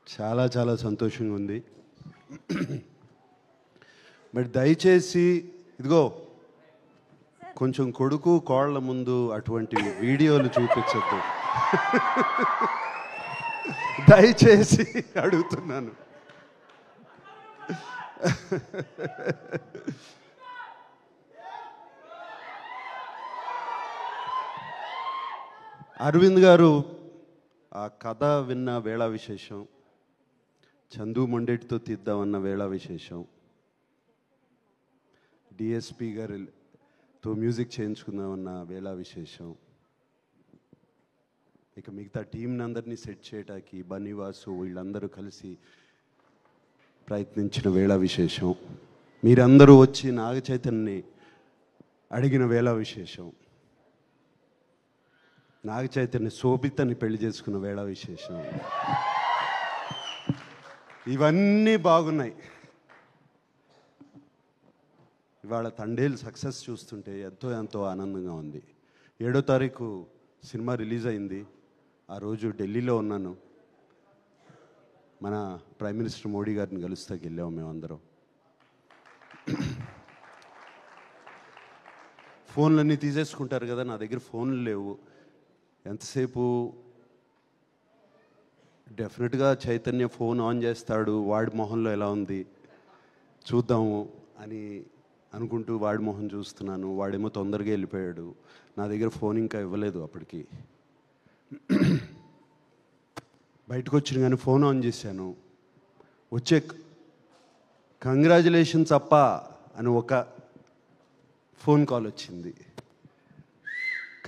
చాలా చాలా సంతోషంగా ఉంది. మరి దయచేసి ఇదిగో కొంచెం కొడుకు కోళ్ళ ముందు అటువంటి వీడియోలు చూపించద్దు. దయచేసి అడుగుతున్నాను. అరవింద్ గారు ఆ కథ విన్న వేళ విశేషం, చందు మొండేటితో తీద్దామన్న వేళ విశేషం, డిఎస్పి గారితో మ్యూజిక్ చేయించుకుందామన్న వేళ విశేషం, ఇక మిగతా టీంని అందరినీ సెట్ చేయడానికి బన్నీవాసు వీళ్ళందరూ కలిసి ప్రయత్నించిన వేళ విశేషం, మీరందరూ వచ్చి నాగ చైతన్యని అడిగిన వేళ విశేషం, నాగ చైతన్య శోభితని పెళ్లి చేసుకున్న వేళ విశేషం, ఇవన్నీ బాగున్నాయి. ఇవాళ తండేలు సక్సెస్ చూస్తుంటే ఎంతో ఎంతో ఆనందంగా ఉంది. 7వ తారీఖు సినిమా రిలీజ్ అయింది. ఆ రోజు ఢిల్లీలో ఉన్నాను. మన ప్రైమ్ మినిస్టర్ మోడీ గారిని కలుస్తాకి వెళ్ళాము మేమందరం. ఫోన్లన్నీ తీసేసుకుంటారు కదా, నా దగ్గర ఫోన్లు లేవు. ఎంతసేపు డెఫినెట్గా చైతన్య ఫోన్ ఆన్ చేస్తాడు, వాడి మొహంలో ఎలా ఉంది చూద్దాము అని అనుకుంటూ వాడి మొహం చూస్తున్నాను. వాడేమో తొందరగా వెళ్ళిపోయాడు. నా దగ్గర ఫోన్ ఇంకా ఇవ్వలేదు అప్పటికి. బయటకు వచ్చిన కానీ ఫోన్ ఆన్ చేశాను. వచ్చే కంగ్రాచులేషన్స్ అప్ప అని ఒక ఫోన్ కాల్ వచ్చింది.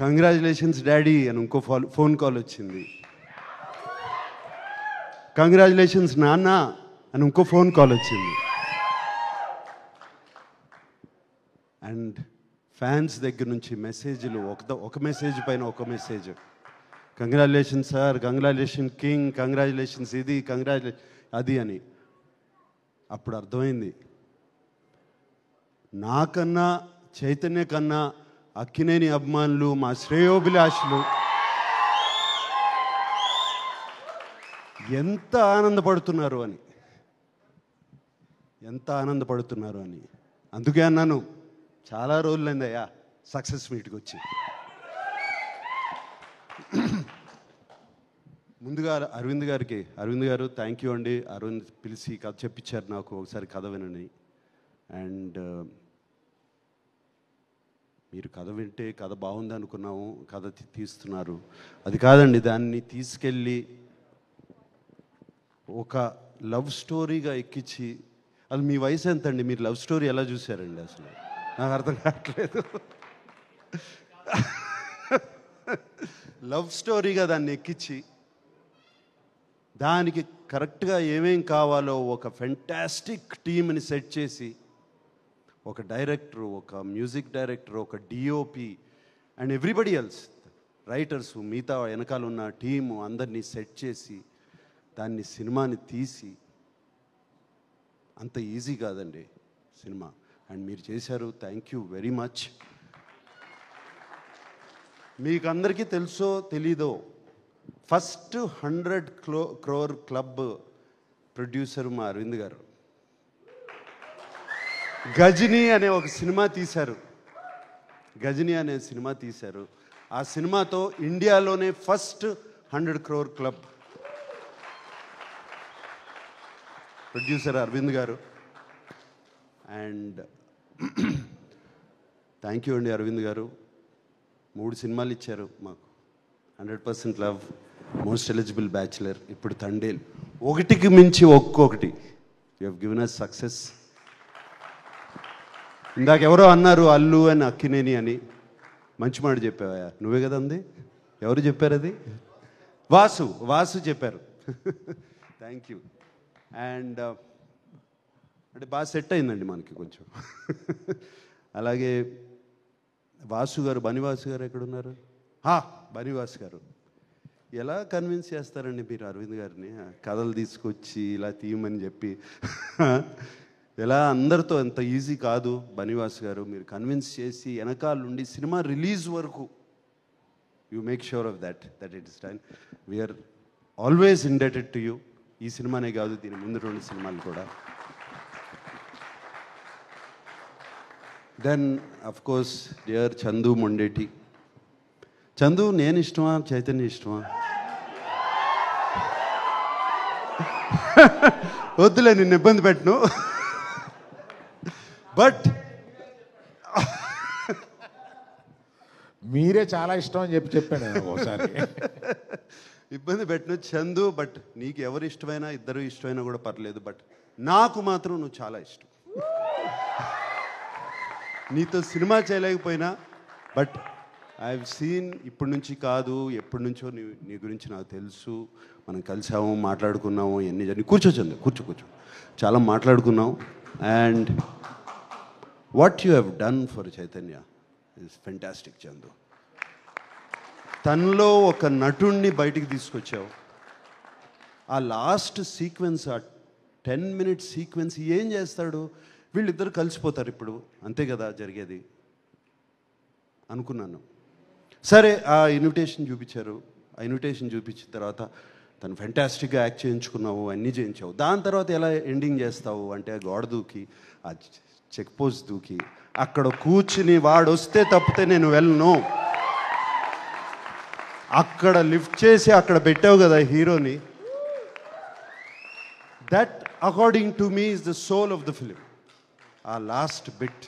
కంగ్రాచులేషన్స్ డాడీ అని ఇంకో ఫోన్ కాల్ వచ్చింది. కంగ్రాచులేషన్స్ నాన్న అని ఇంకో ఫోన్ కాల్ వచ్చింది. అండ్ ఫ్యాన్స్ దగ్గర నుంచి మెసేజ్లు, ఒక మెసేజ్ పైన ఒక message. Congratulations sir, congratulation king, congratulations ఇది, కంగ్రాచులేషన్ అది అని. అప్పుడు అర్థమైంది, నాకన్నా చైతన్య కన్నా అక్కినేని అభిమానులు, మా శ్రేయోభిలాషులు ఎంత ఆనందపడుతున్నారు అని, ఎంత ఆనందపడుతున్నారు అని. అందుకే అన్నాను, చాలా రోజులైందయ్యా సక్సెస్ మీట్కి వచ్చి. ముందుగా అరవింద్ గారు థ్యాంక్ యూ అండి. అరవింద్ పిలిచి కథ చెప్పించారు నాకు, ఒకసారి కథ వినని. అండ్ మీరు కథ వింటే కథ బాగుంది అనుకున్నాము, కథ తీస్తున్నారు. అది కాదండి, దాన్ని తీసుకెళ్ళి ఒక లవ్ స్టోరీగా ఎక్కించి, అది మీ వయసు ఎంత అండి, మీరు లవ్ స్టోరీ ఎలా చూశారండి? అసలు నాకు అర్థం కావట్లేదు. లవ్ స్టోరీగా దాన్ని ఎక్కించి దానికి కరెక్ట్గా ఏమేం కావాలో ఒక ఫెంటాస్టిక్ టీమ్ని సెట్ చేసి, ఒక డైరెక్టర్, ఒక మ్యూజిక్ డైరెక్టర్, ఒక DOP and everybody else, writers, మిగతా వెనకాల ఉన్న టీము అందరినీ సెట్ చేసి దాన్ని సినిమాని తీసి, అంత ఈజీ కాదండి సినిమా. అండ్ మీరు చేశారు, థ్యాంక్ యూ వెరీ మచ్. మీకు అందరికీ తెలుసో తెలీదో, ఫస్ట్ 100 crore క్లబ్ ప్రొడ్యూసర్ మా అరవింద్ గారు. గజనీ అనే ఒక సినిమా తీశారు. గజనీ అనే సినిమా తీశారు. ఆ సినిమాతో ఇండియాలోనే first 100 crore club producer Aravind గారు. అండ్ థ్యాంక్ యూ అండి అరవింద్ గారు. 3 సినిమాలు ఇచ్చారు మాకు. 100% లవ్, మోస్ట్ ఎలిజిబుల్ బ్యాచులర్, ఇప్పుడు తండేల్. ఒకటికి మించి ఒక్కొక్కటి you have given us success. ఇందాక ఎవరో అన్నారు అల్లు అని అక్కినేని అని, మంచి మాట చెప్పావా? నువ్వే కదా అంది. ఎవరు చెప్పారు అది? వాసు చెప్పారు. Thank you. అండ్ అంటే బాగా సెట్ అయిందండి మనకి కొంచెం. అలాగే వాసు గారు, బనివాసు గారు ఎక్కడున్నారు? బనివాసు గారు. ఎలా కన్విన్స్ చేస్తారండి మీరు అరవింద్ గారిని? కథలు తీసుకొచ్చి ఇలా తీయమని చెప్పి ఎలా? అందరితో అంత ఈజీ కాదు. బనివాస్ గారు మీరు కన్విన్స్ చేసి వెనకాల నుండి సినిమా రిలీజ్ వరకు you make sure of that it is done. We are always indebted to you. ఈ సినిమానే కాదు, దీని ముందు 2 సినిమాలు కూడా. Then of course dear Chandu Mondeti. Chandu నేను ఇష్టమా, చైతన్య ఇష్టమా? వద్దులే, నిన్ను ఇబ్బంది పెట్టను. బట్ మీరే చాలా ఇష్టం అని చెప్పాను ఒకసారి. ఇబ్బంది పెట్టను చందు. బట్ నీకు ఎవరు ఇష్టమైనా, ఇద్దరు ఇష్టమైనా కూడా పర్లేదు. బట్ నాకు మాత్రం నువ్వు చాలా ఇష్టం. నీతో సినిమా చేయలేకపోయినా బట్ ఐ హావ్ సీన్, ఇప్పటి నుంచి కాదు ఎప్పటి నుంచో నీ గురించి నాకు తెలుసు. మనం కలిసాము, మాట్లాడుకున్నాము, ఎన్ని జరిగి. కూర్చో చందు, కూర్చో. చాలా మాట్లాడుకున్నాం. And what you have done for Chaitanya is fantastic Chandu. తనలో ఒక నటుణ్ణి బయటికి తీసుకొచ్చావు. ఆ లాస్ట్ సీక్వెన్స్, ఆ 10 minute సీక్వెన్స్ ఏం చేస్తాడు? వీళ్ళిద్దరు కలిసిపోతారు ఇప్పుడు, అంతే కదా జరిగేది అనుకున్నాను. సరే, ఆ ఇన్విటేషన్ చూపించారు. ఆ ఇన్విటేషన్ చూపించిన తర్వాత తను ఫెంటాస్టిక్గా యాక్ట్ చేయించుకున్నావు, అన్నీ చేయించావు. దాని తర్వాత ఎలా ఎండింగ్ చేస్తావు అంటే, గోడ దూకి, ఆ చెక్ పోస్ట్ దూకి, అక్కడ కూర్చుని వాడు వస్తే తప్పితే నేను వెళ్ళను, అక్కడ లిఫ్ట్ చేసి అక్కడ పెట్టావు కదా హీరోని. That according to me is the soul of the film. ఆ లాస్ట్ బిట్.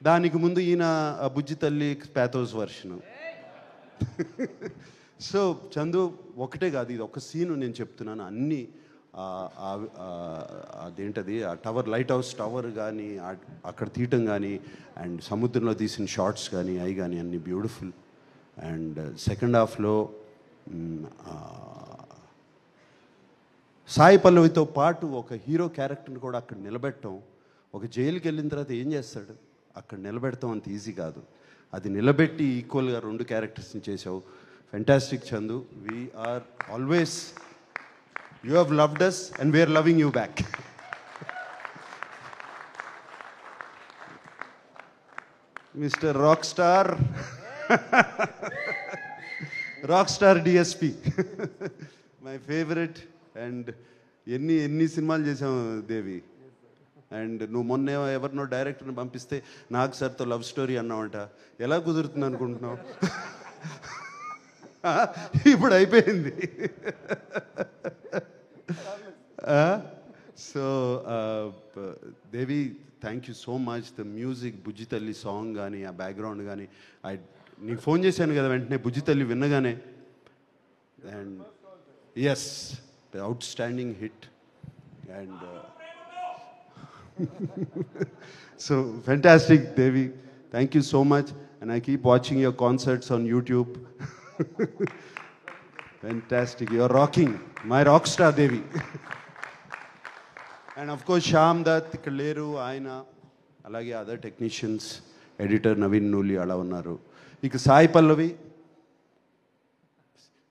దానికి ముందు ఈయన బుజ్జి తల్లి ప్యాథోస్ వర్షను. సో చందు, ఒకటే కాదు, ఇది ఒక సీను నేను చెప్తున్నాను. అన్నీ అదేంటది, ఆ టవర్, లైట్ హౌస్ టవర్ కానీ, అక్కడ తీయటం కానీ, అండ్ సముద్రంలో తీసిన షార్ట్స్ కానీ, అవి కానీ అన్నీ బ్యూటిఫుల్. అండ్ సెకండ్ హాఫ్లో సాయి పల్లవితో పాటు ఒక హీరో క్యారెక్టర్ని కూడా అక్కడ నిలబెట్టడం. ఒక జైలుకి వెళ్ళిన తర్వాత ఏం చేస్తాడు, అక్కడ నిలబెడతాం అంత ఈజీ కాదు. అది నిలబెట్టి ఈక్వల్గా 2 క్యారెక్టర్స్ని చేసావు. Fantastic Chandu. We are always, you have loved us and we are loving you back. Mister rock star, rock star DSP, my favourite. And ఎన్ని సినిమాలు చేసాము దేవి. అండ్ నువ్వు మొన్న ఎవరినో డైరెక్టర్ని పంపిస్తే నాకు సార్తో లవ్ స్టోరీ అన్నావంట. ఎలా కుదురుతుంది అనుకుంటున్నావు? ఇప్పుడు అయిపోయింది. So Devi, thank you so much. The music, Bujji Thalli song కానీ, ఆ బ్యాక్గ్రౌండ్ కానీ, నీకు ఫోన్ చేశాను కదా వెంటనే బుజ్జి తల్లి విన్నగానే. And yes, the outstanding hit. And so fantastic Devi, thank you so much, and I keep watching your concerts on YouTube. Fantastic, you're rocking, my rock star Devi. And of course Shyam Dutt, Kaleru, Aina, alage other technicians, editor Naveen Nuli ala unnaru. Ika Sai Pallavi,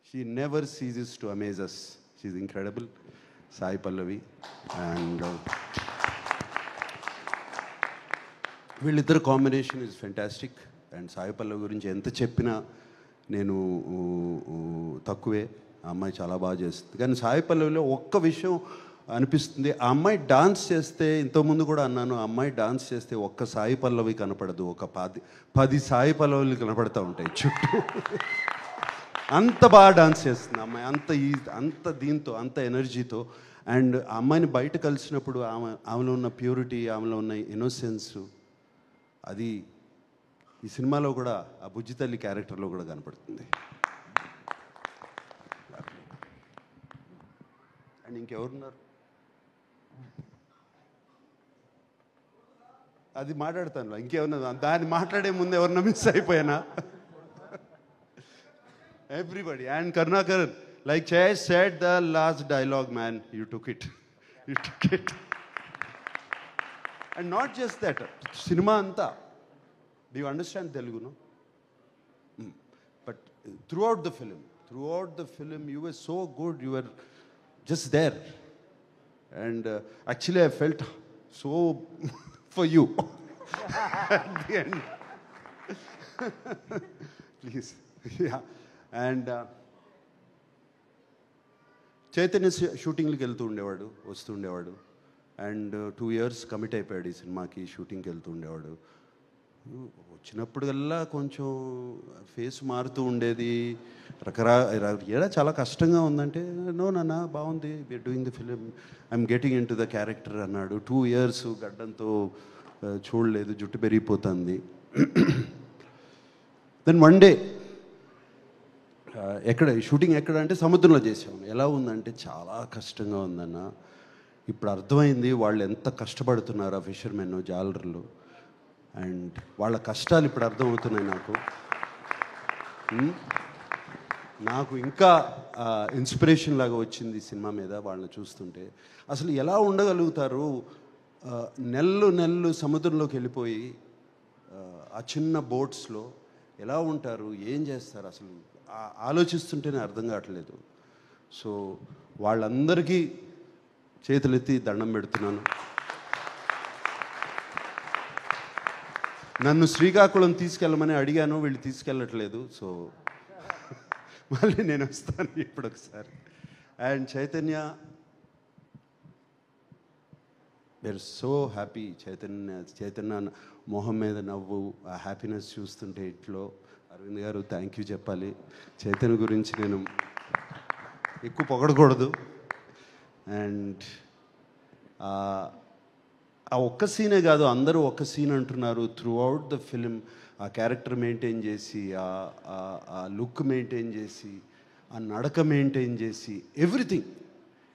she never ceases to amaze us. She's incredible, Sai Pallavi. And వీళ్ళిద్దరు combination is fantastic. And Sai Pallavi గురించి ఎంత చెప్పినా నేను తక్కువే. ఆ అమ్మాయి చాలా బాగా చేస్తుంది. కానీ సాయి పల్లవిలో ఒక్క విషయం అనిపిస్తుంది, ఆ అమ్మాయి డాన్స్ చేస్తే, ఇంతకుముందు కూడా అన్నాను, ఆ అమ్మాయి డాన్స్ చేస్తే ఒక్క సాయి పల్లవి కనపడదు, ఒక 10 సాయి పల్లవులు కనపడతా ఉంటాయి చుట్టూ. అంత బాగా డాన్స్ చేస్తుంది అమ్మాయి, అంత దీంతో, అంత ఎనర్జీతో. అండ్ ఆ అమ్మాయిని బయట కలిసినప్పుడు ఆమెలో ఉన్న ప్యూరిటీ, ఆమెలో ఉన్న ఇన్నోసెన్స్, అది ఈ సినిమాలో కూడా, ఆ బుజ్జి తల్లి క్యారెక్టర్లో కూడా కనపడుతుంది. అండ్ ఇంకెవరున్నారు? అది మాట్లాడతాను, ఇంకేమన్నా దాన్ని మాట్లాడే ముందు ఎవరన్నా మిస్ అయిపోయానా? Everybody. And Karunakar, like Jay said, the last dialogue, man, you took it. And not just that, cinema anta. Do you understand Telugu, no? But throughout the film, you were so good, you were just there. And actually I felt so for you at the end. Please. Yeah. And Chaitanya షూటింగ్కి వెళ్తూ ఉండేవాడు, వస్తూ ఉండేవాడు. And 2 years commit అయిపోయాడు ఈ సినిమాకి. షూటింగ్కి వెళ్తూ ఉండేవాడు. వచ్చినప్పుడల్లా కొంచెం ఫేస్ మారుతూ ఉండేది. ఎలా చాలా కష్టంగా ఉందంటే, నో నాన్న బాగుంది, we are doing the film, I'm getting into the character అన్నాడు. 2 years గడ్డంతో చూడలేదు, జుట్టు పెరిగిపోతుంది. దెన్ వన్ డే షూటింగ్ ఎక్కడ అంటే సముద్రంలో చేసాము. ఎలా ఉందంటే చాలా కష్టంగా ఉందన్న. ఇప్పుడు అర్థమైంది వాళ్ళు ఎంత కష్టపడుతున్నారు ఆ ఫిషర్మెన్, జాలర్లు. అండ్ వాళ్ళ కష్టాలు ఇప్పుడు అర్థమవుతున్నాయి నాకు ఇంకా ఇన్స్పిరేషన్ లాగా వచ్చింది సినిమా మీద వాళ్ళని చూస్తుంటే. అసలు ఎలా ఉండగలుగుతారు, నెలలు సముద్రంలోకి వెళ్ళిపోయి ఆ చిన్న బోట్స్లో ఎలా ఉంటారు, ఏం చేస్తారు, అసలు ఆలోచిస్తుంటేనే అర్థం కావట్లేదు. సో వాళ్ళందరికీ చేతులెత్తి దండం పెడుతున్నాను. నన్ను శ్రీకాకుళం తీసుకెళ్ళమని అడిగాను, వీళ్ళు తీసుకెళ్ళట్లేదు. సో మళ్ళీ నేను వస్తాను ఇప్పుడు ఒకసారి. And Chaitanya, we are so happy. Chaitanya మొహం మీద నవ్వు, ఆ హ్యాపీనెస్ చూస్తుంటే ఇంట్లో. అరవింద్ గారు థ్యాంక్ యూ చెప్పాలి. చైతన్య గురించి నేను ఎక్కువ పొగడకూడదు. అండ్ ఆ ఒక్క సీనే కాదు, అందరూ ఒక్క సీన్ అంటున్నారు. త్రూ అవుట్ ద ఫిలిం ఆ క్యారెక్టర్ మెయింటైన్ చేసి, ఆ లుక్ మెయింటైన్ చేసి, ఆ నడక మెయింటైన్ చేసి,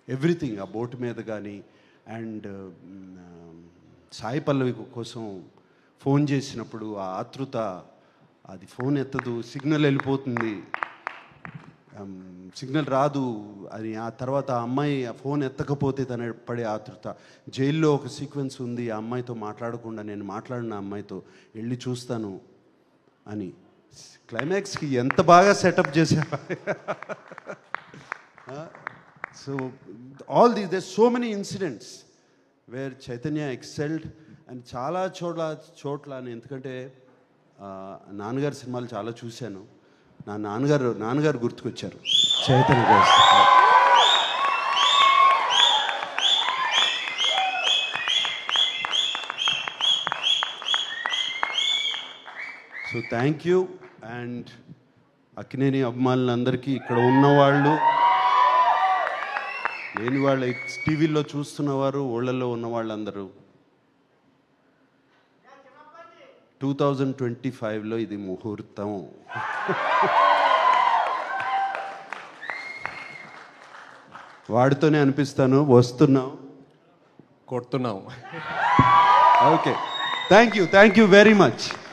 ఎవ్రీథింగ్ ఆ బోట్ మీద కానీ. అండ్ సాయి పల్లవి కోసం ఫోన్ చేసినప్పుడు ఆ ఆతృత, అది ఫోన్ ఎత్తదు, సిగ్నల్ వెళ్ళిపోతుంది, సిగ్నల్ రాదు అని. ఆ తర్వాత ఆ అమ్మాయి ఆ ఫోన్ ఎత్తకపోతే తన పడే ఆతృత. జైల్లో ఒక సీక్వెన్స్ ఉంది, ఆ అమ్మాయితో మాట్లాడకుండా నేను మాట్లాడిన అమ్మాయితో వెళ్ళి చూస్తాను అని. క్లైమాక్స్కి ఎంత బాగా సెటప్ చేశారు. So all these there so many incidents where Chaitanya excelled. And చాలా చోట్ల ఎందుకంటే నాన్నగారి సినిమాలు చాలా చూశాను. నా నాన్నగారు గుర్తుకొచ్చారు చైతన్య గారు. So thank you. And Akkineni అభిమానులందరికీ, ఇక్కడ ఉన్నవాళ్ళు, లేని వాళ్ళు, టీవీల్లో చూస్తున్నవారు, ఊళ్ళల్లో ఉన్న వాళ్ళందరూ, 2025లో ఇది ముహూర్తం. వాడితోనే అనిపిస్తాను, వస్తున్నాం, కొడుతున్నాం. Okay. Thank you very much.